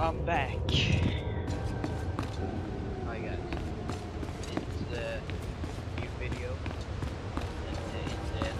I'm back. Hi guys. It's a new video. And it's there.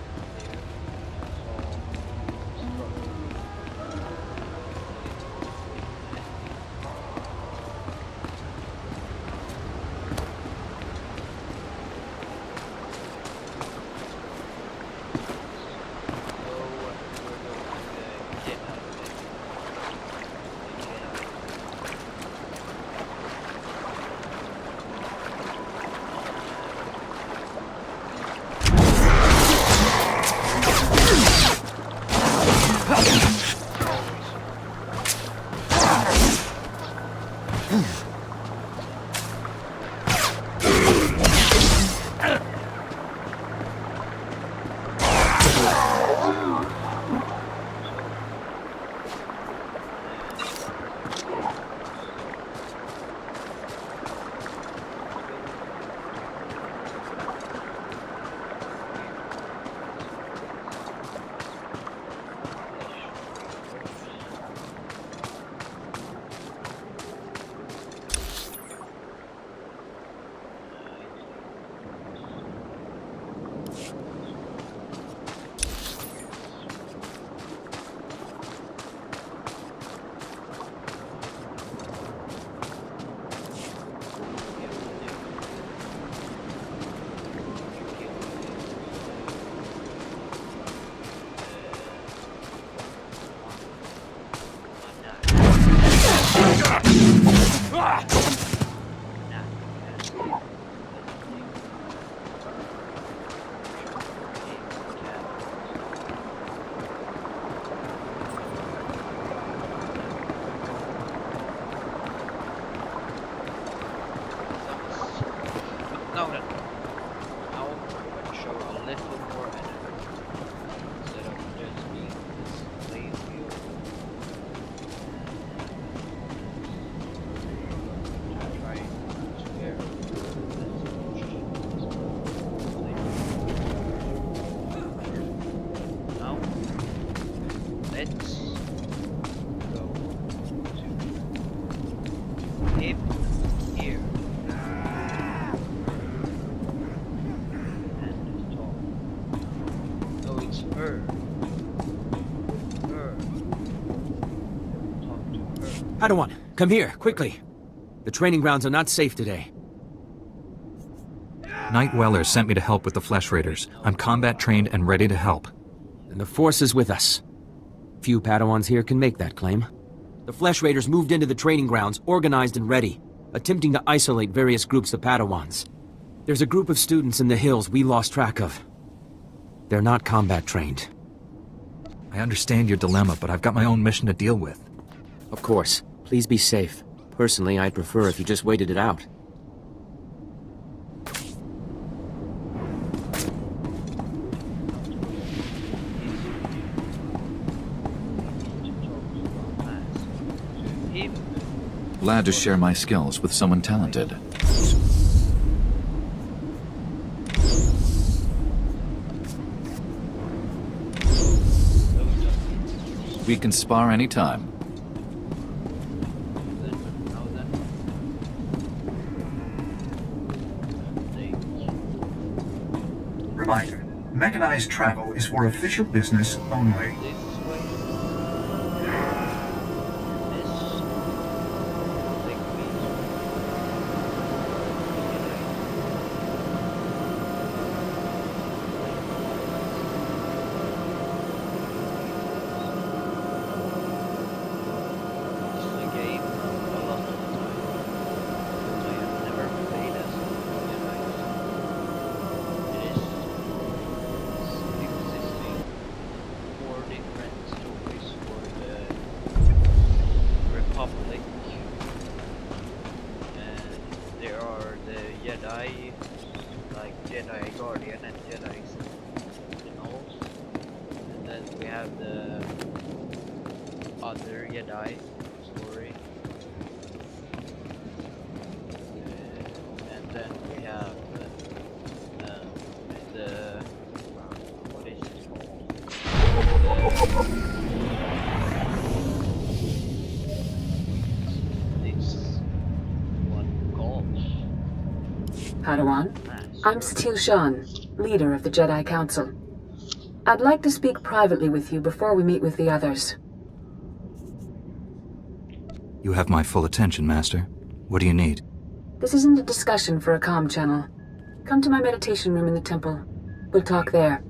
No, no. I'll show a little more energy instead of just being this lazy old. Try to spare now. Let's go to him here. Her. Talk to her. Padawan, come here, quickly. The training grounds are not safe today. Knight Weller sent me to help with the Flesh Raiders. I'm combat trained and ready to help. And the Force is with us. Few Padawans here can make that claim. The Flesh Raiders moved into the training grounds, organized and ready, attempting to isolate various groups of Padawans. There's a group of students in the hills we lost track of. They're not combat trained. I understand your dilemma, but I've got my own mission to deal with. Of course. Please be safe. Personally, I'd prefer if you just waited it out. Glad to share my skills with someone talented. We can spar anytime. Reminder, mechanized travel is for official business only. Jedi, like Jedi Guardian and Jedi Sentinels, and then we have the other Jedi story, and then we have the what is it called? Padawan. I'm Satil Shan, leader of the Jedi Council. I'd like to speak privately with you before we meet with the others. You have my full attention, Master. What do you need? This isn't a discussion for a comm channel. Come to my meditation room in the temple. We'll talk there.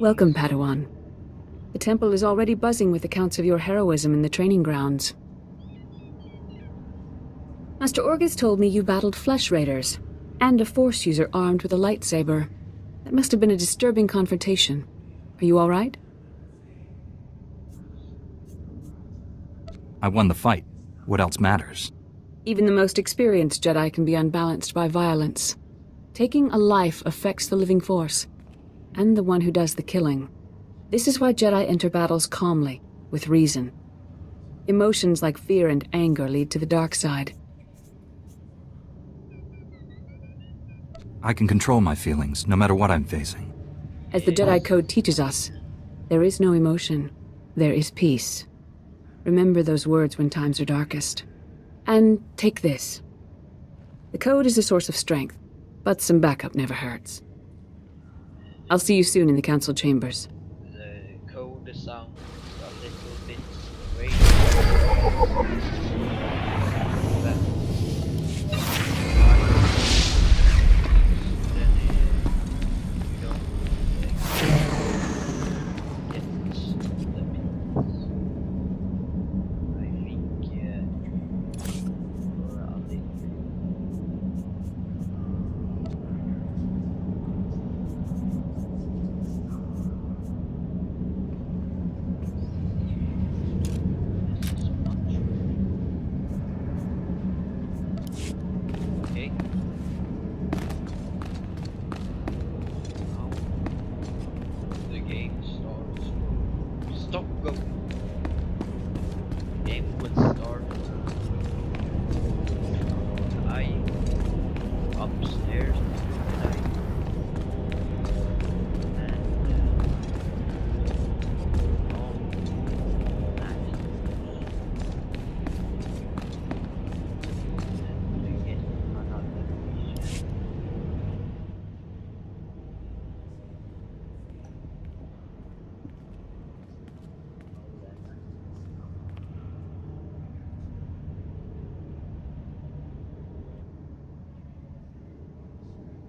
Welcome, Padawan. The temple is already buzzing with accounts of your heroism in the training grounds. Master Orgus told me you battled flesh raiders, and a Force user armed with a lightsaber. That must have been a disturbing confrontation. Are you all right? I won the fight. What else matters? Even the most experienced Jedi can be unbalanced by violence. Taking a life affects the living Force, and the one who does the killing. This is why Jedi enter battles calmly, with reason. Emotions like fear and anger lead to the dark side. I can control my feelings, no matter what I'm facing. As the Jedi Code teaches us, there is no emotion, there is peace. Remember those words when times are darkest. And take this. The Code is a source of strength, but some backup never hurts. I'll see you soon in the council chambers. The code sounds a little bit strange.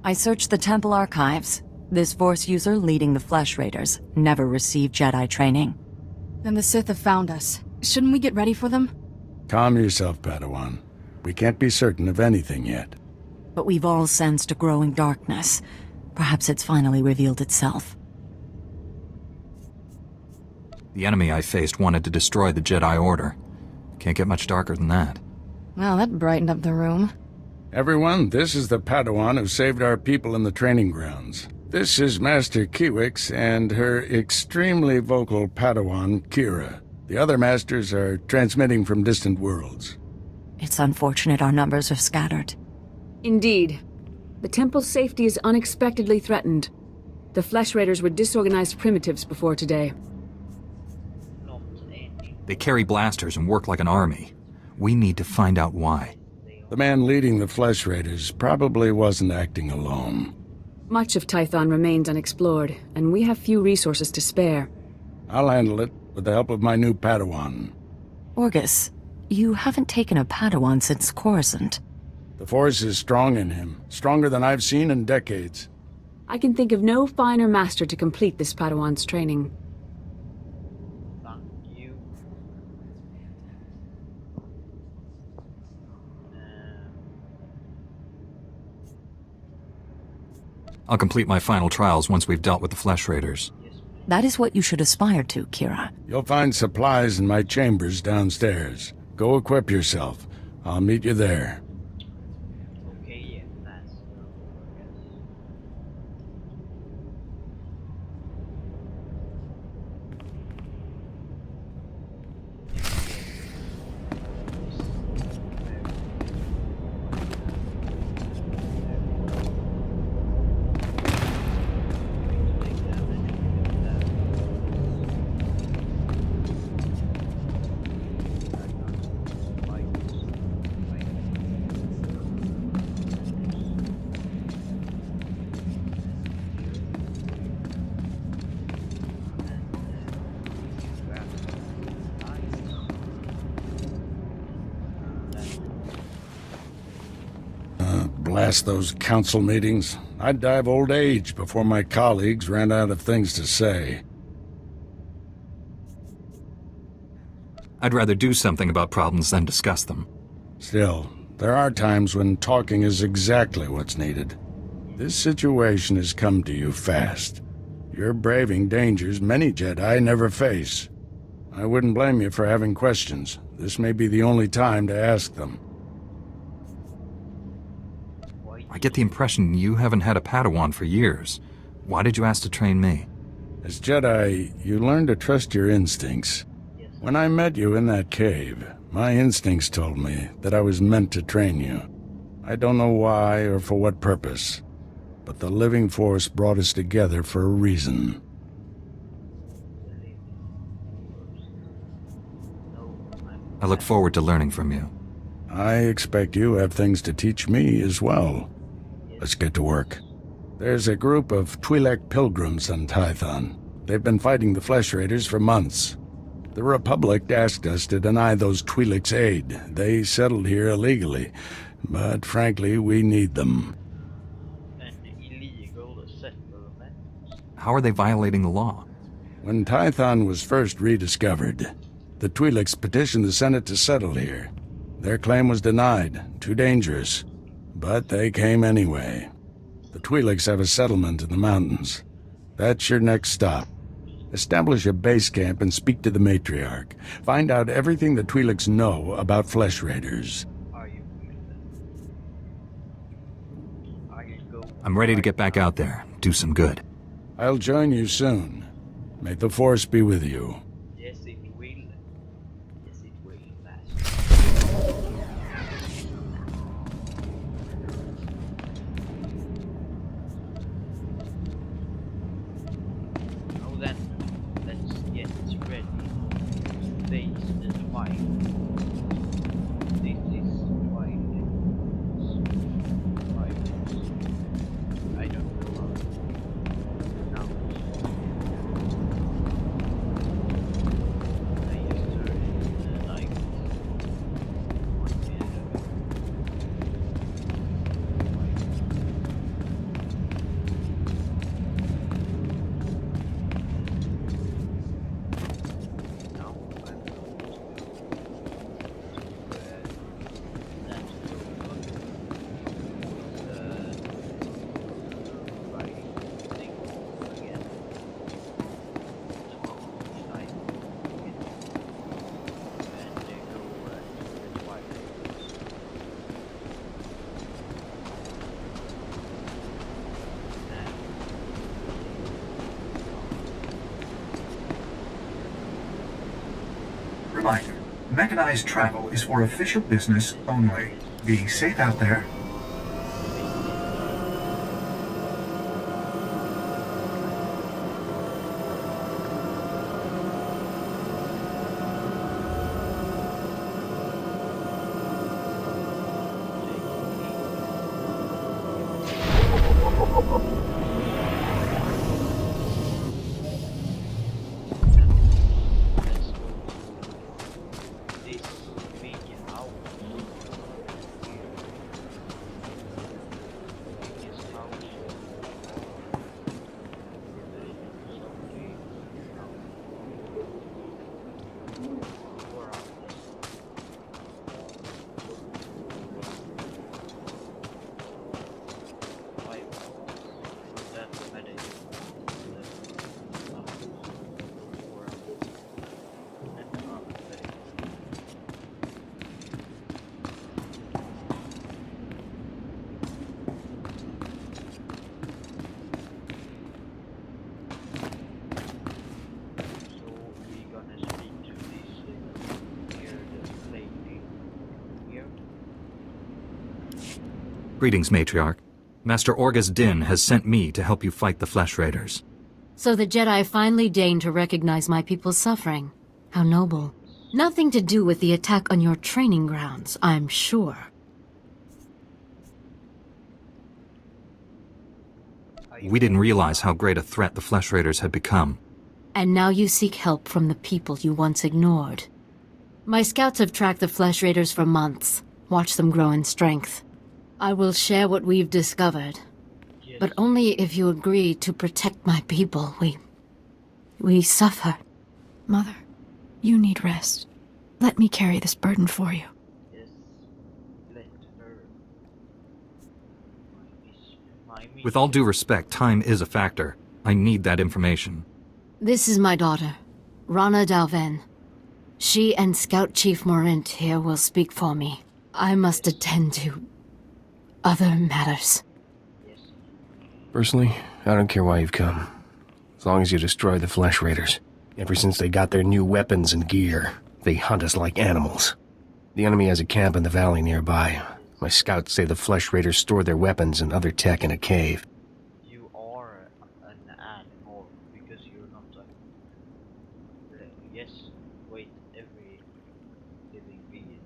I searched the temple archives. This Force user leading the Flesh Raiders never received Jedi training. Then the Sith have found us. Shouldn't we get ready for them? Calm yourself, Padawan. We can't be certain of anything yet. But we've all sensed a growing darkness. Perhaps it's finally revealed itself. The enemy I faced wanted to destroy the Jedi Order. Can't get much darker than that. Well, that brightened up the room. Everyone, this is the Padawan who saved our people in the training grounds. This is Master Kiwix and her extremely vocal Padawan, Kira. The other masters are transmitting from distant worlds. It's unfortunate our numbers are scattered. Indeed. The temple's safety is unexpectedly threatened. The Flesh Raiders were disorganized primitives before today. They carry blasters and work like an army. We need to find out why. The man leading the Flesh Raiders probably wasn't acting alone. Much of Tython remains unexplored, and we have few resources to spare. I'll handle it with the help of my new Padawan. Orgus, you haven't taken a Padawan since Coruscant. The Force is strong in him, stronger than I've seen in decades. I can think of no finer master to complete this Padawan's training. I'll complete my final trials once we've dealt with the Flesh Raiders. That is what you should aspire to, Kira. You'll find supplies in my chambers downstairs. Go equip yourself. I'll meet you there. Okay, yeah, that's Blast those council meetings. I'd die of old age before my colleagues ran out of things to say. I'd rather do something about problems than discuss them. Still, there are times when talking is exactly what's needed. This situation has come to you fast. You're braving dangers many Jedi never face. I wouldn't blame you for having questions. This may be the only time to ask them. I get the impression you haven't had a Padawan for years. Why did you ask to train me? As Jedi, you learn to trust your instincts. When I met you in that cave, my instincts told me that I was meant to train you. I don't know why or for what purpose, but the living force brought us together for a reason. I look forward to learning from you. I expect you have things to teach me as well. Let's get to work. There's a group of Twi'lek pilgrims on Tython. They've been fighting the Flesh Raiders for months. The Republic asked us to deny those Twi'leks aid. They settled here illegally, but frankly, we need them. an illegal settlement. How are they violating the law? When Tython was first rediscovered, the Twi'leks petitioned the Senate to settle here. Their claim was denied, too dangerous, but they came anyway. The Twi'leks have a settlement in the mountains. That's your next stop. Establish a base camp and speak to the Matriarch. Find out everything the Twi'leks know about Flesh Raiders. Are you go? I'm ready to get back out there, do some good. I'll join you soon. May the Force be with you. Yes, it will. Yes, it will. Master. Now then, let's get ready. Face the Twilight. This is Twilight. I don't know how to pronounce it. I used to heard it like 1 minute ago. Now I'm going to that's writing thing again. And they go to the Twilight. Reminder, mechanized travel is for official business only. Be safe out there. Let's go to this big house. Biggest house. Greetings, Matriarch. Master Orgus Din has sent me to help you fight the Flesh Raiders. So the Jedi finally deigned to recognize my people's suffering. How noble. Nothing to do with the attack on your training grounds, I'm sure. We didn't realize how great a threat the Flesh Raiders had become. And now you seek help from the people you once ignored. My scouts have tracked the Flesh Raiders for months, watched them grow in strength. I will share what we've discovered, but only if you agree to protect my people. We suffer. Mother, you need rest. Let me carry this burden for you. Yes, let her. With all due respect, time is a factor. I need that information. This is my daughter, Rana Dalven. She and Scout Chief Morint here will speak for me. I must attend to other matters. Personally, I don't care why you've come. As long as you destroy the Flesh Raiders. Ever since they got their new weapons and gear, they hunt us like animals. The enemy has a camp in the valley nearby. My scouts say the Flesh Raiders store their weapons and other tech in a cave. You are an animal because you're not a... Yes, wait, every living being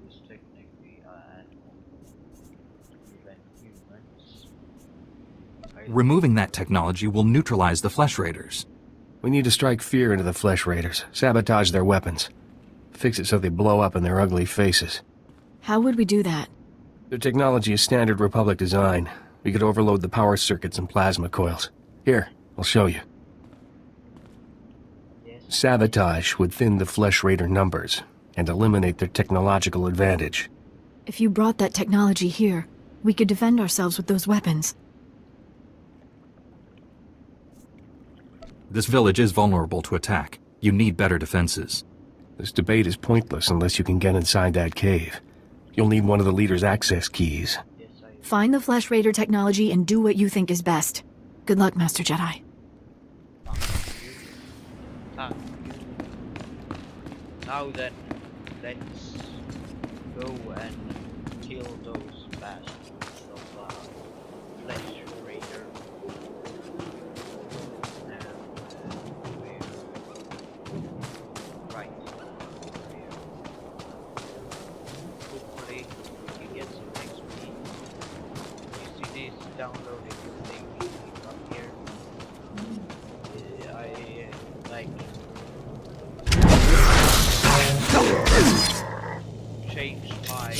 is technically an animal. Even humans. Removing that technology will neutralize the Flesh Raiders. We need to strike fear into the Flesh Raiders, sabotage their weapons. Fix it so they blow up in their ugly faces. How would we do that? Their technology is standard Republic design. We could overload the power circuits and plasma coils. Here, I'll show you. Sabotage would thin the Flesh Raider numbers and eliminate their technological advantage. If you brought that technology here, we could defend ourselves with those weapons. This village is vulnerable to attack. You need better defenses. This debate is pointless unless you can get inside that cave. You'll need one of the leader's access keys. Find the Flesh Raider technology and do what you think is best. Good luck, Master Jedi. Thank you. Now then, let's go and kill those bastards of Flesh Raider. Right. Hopefully we can get some XP. You see this downloading thing up here? I like change my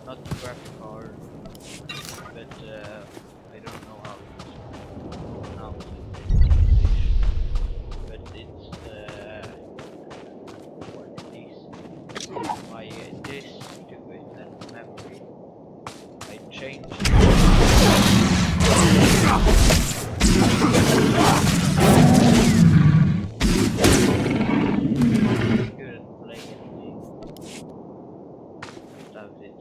not the graphic card, but I don't know how it's pronounced in English, but it's what is my disk to it and memory. I changed couldn't play anything without it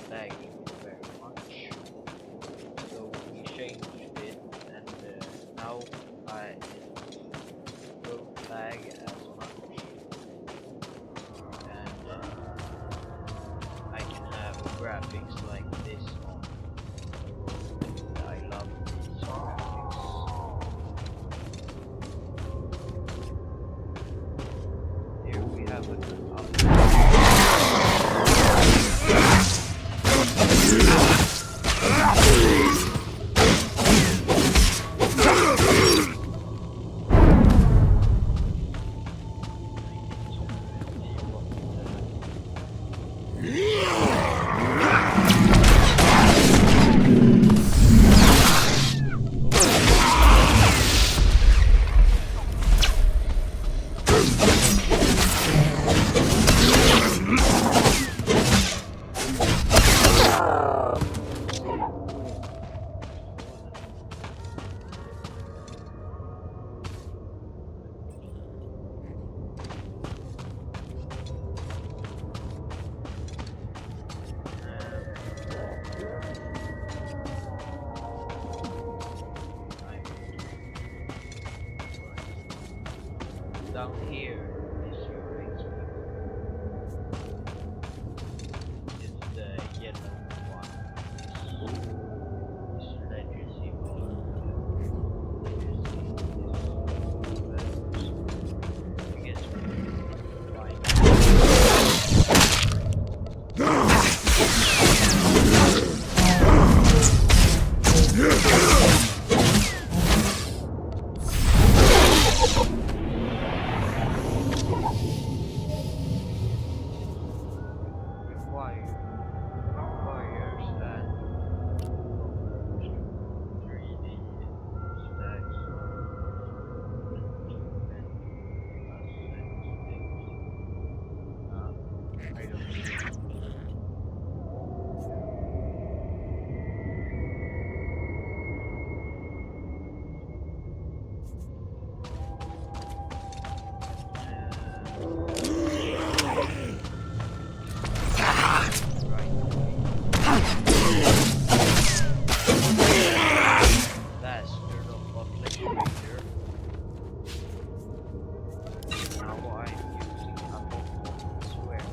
lagging very much. So we changed it and now I don't lag as much and I can have graphics like this on. I love these graphics. Here we have an down here is your XP. It's Requires and 3D stacks I don't bastard of a Flesh Raider. Now I'm using a swear.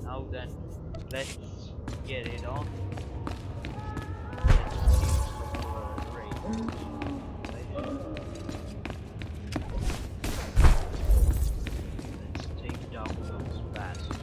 Now then, let's get it on. Let's take down those bastards.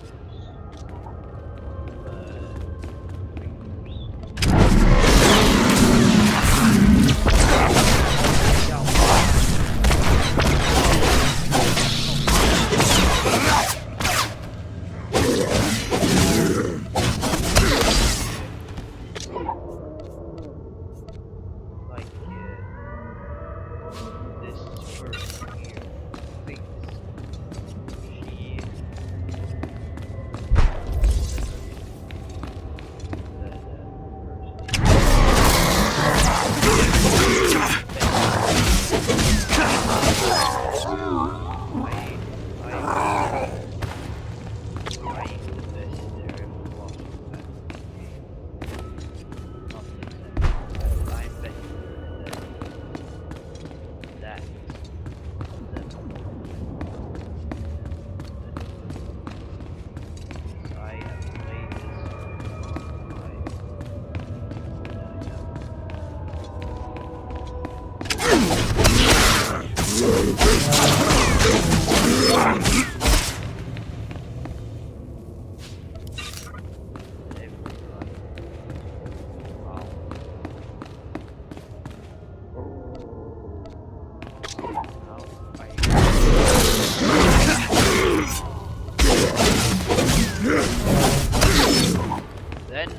Then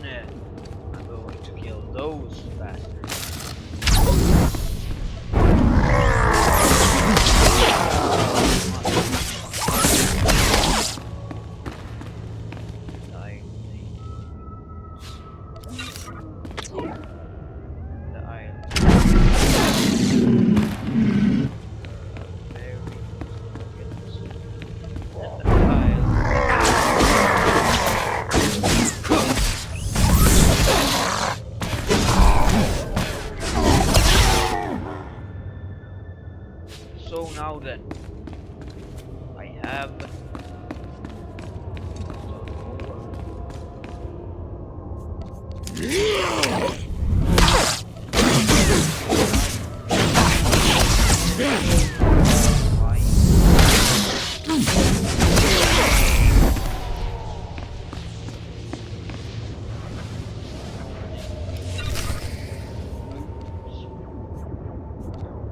I'm going to kill those bastards. So now then, I have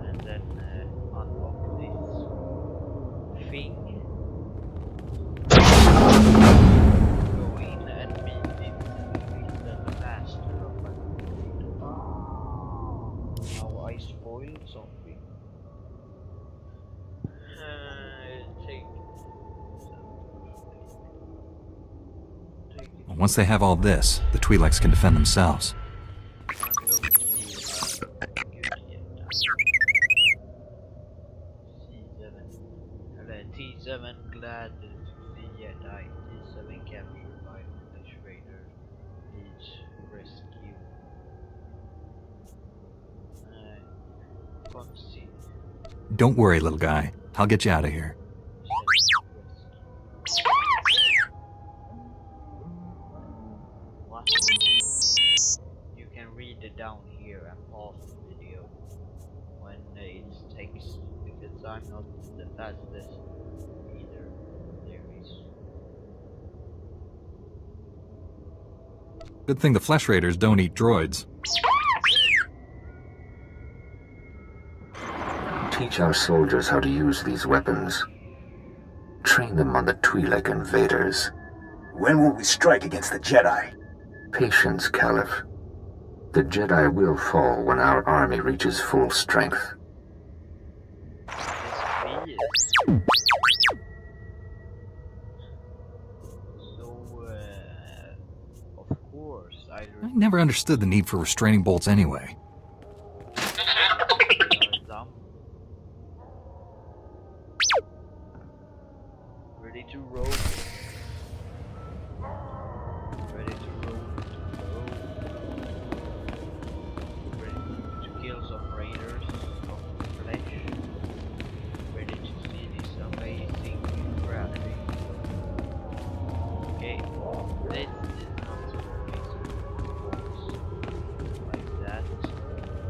and then unlock this thing. Go in and meet it with the master of my now I spoiled something. Take it. Once they have all this, the Twi'leks can defend themselves. T7 glad to see Jedi. T7 captured by Flesh Raider. Needs rescue. Continue. Don't worry, little guy. I'll get you out of here. What? You can read it down here and pause the video when it takes, because I'm not the fastest either. There is. Good thing the Flesh Raiders don't eat droids. Teach our soldiers how to use these weapons. Train them on the Twi'lek invaders. When will we strike against the Jedi? Patience, Caliph. The Jedi will fall when our army reaches full strength. Of course, I never understood the need for restraining bolts anyway. Ready to roll. Ready to roll. Ready to kill some raiders of flesh. Ready to see this amazing graphic. Okay, this is not so amazing, of course, like that,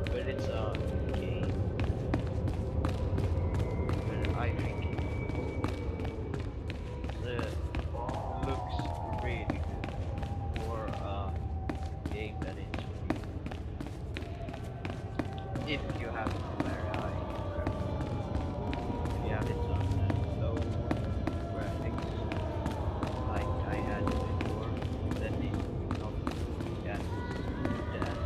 but it's a game. But I think looks really good for a game that is free. If you have it on very high graphics. If you have it on low graphics, like I had before, then it will not be as bad.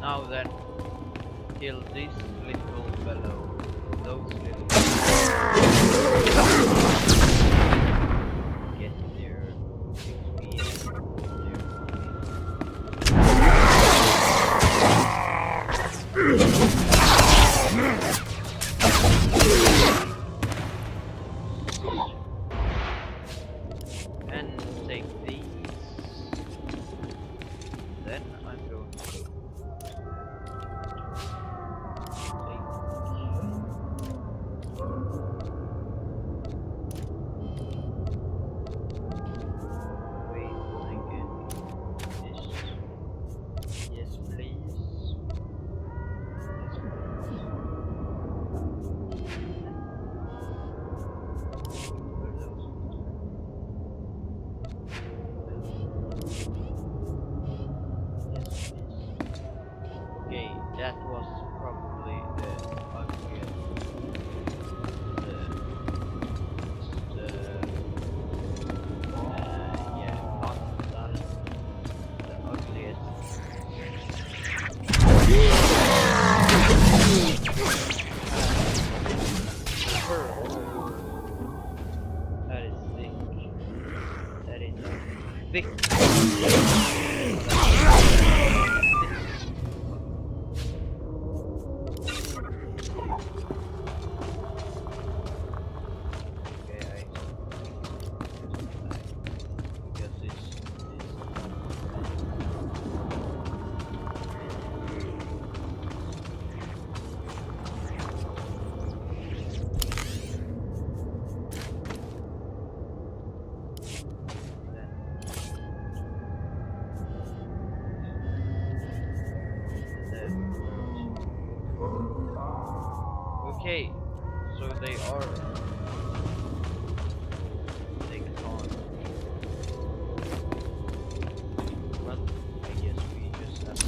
Now then, kill this little fellow, those little get their XP and take these. Then I'm going to take wait a second. This. Yes, please. Yes, please. Where are those? Okay, that was probably the ugliest. Yeah, not that. The ugliest. That is thick. That is thick. Okay, so they are taken on. Well, I guess we just have to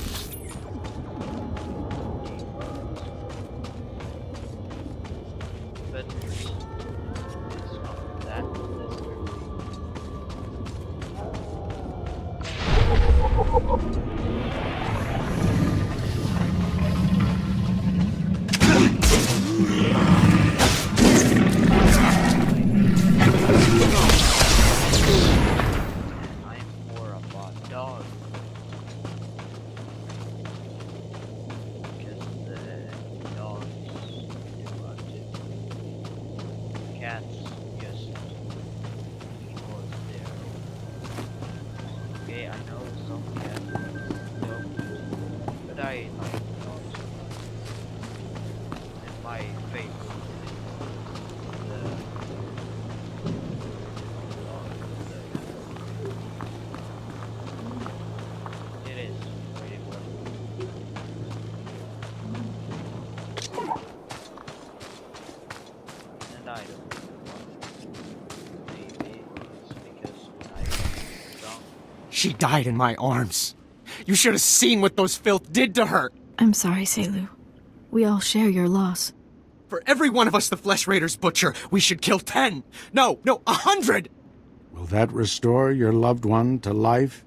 but it's not that I'm more of a dog. Because the dogs do what cats just because they're okay. I know some cats don't, but I like dogs. And my favorite is the it is pretty well. And I don't know why. Maybe it's because when I was young. She died in my arms. You should have seen what those filth did to her. I'm sorry, Selu. We all share your loss. For every one of us the Flesh Raiders butcher, we should kill 10. No, 100! Will that restore your loved one to life?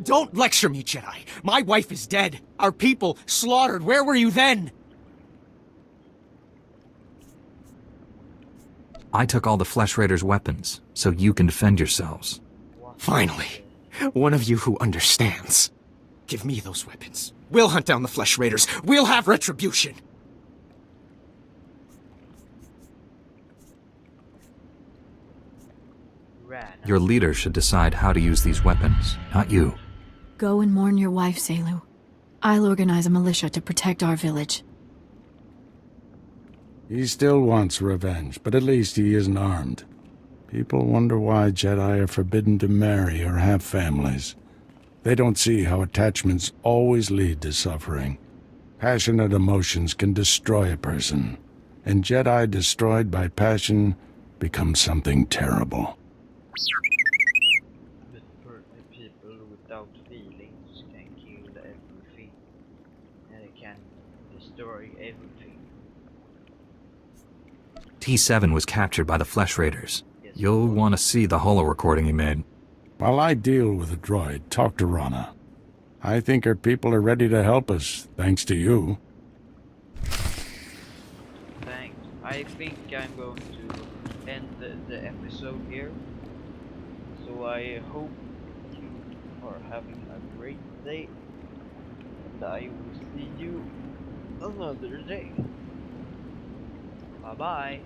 Don't lecture me, Jedi. My wife is dead. Our people slaughtered. Where were you then? I took all the Flesh Raiders' weapons, so you can defend yourselves. Finally, one of you who understands. Give me those weapons. We'll hunt down the Flesh Raiders. We'll have retribution. Your leader should decide how to use these weapons, not you. Go and mourn your wife, Selu. I'll organize a militia to protect our village. He still wants revenge, but at least he isn't armed. People wonder why Jedi are forbidden to marry or have families. They don't see how attachments always lead to suffering. Passionate emotions can destroy a person, and Jedi destroyed by passion become something terrible. But people without feelings can kill everything, and it can destroy everything. T7 was captured by the Flesh Raiders. You'll want to see the holo recording he made. While I deal with the droid, talk to Rana. I think our people are ready to help us, thanks to you. Thanks. I think I'm going to end the episode here. So I hope you are having a great day. And I will see you another day. Bye bye.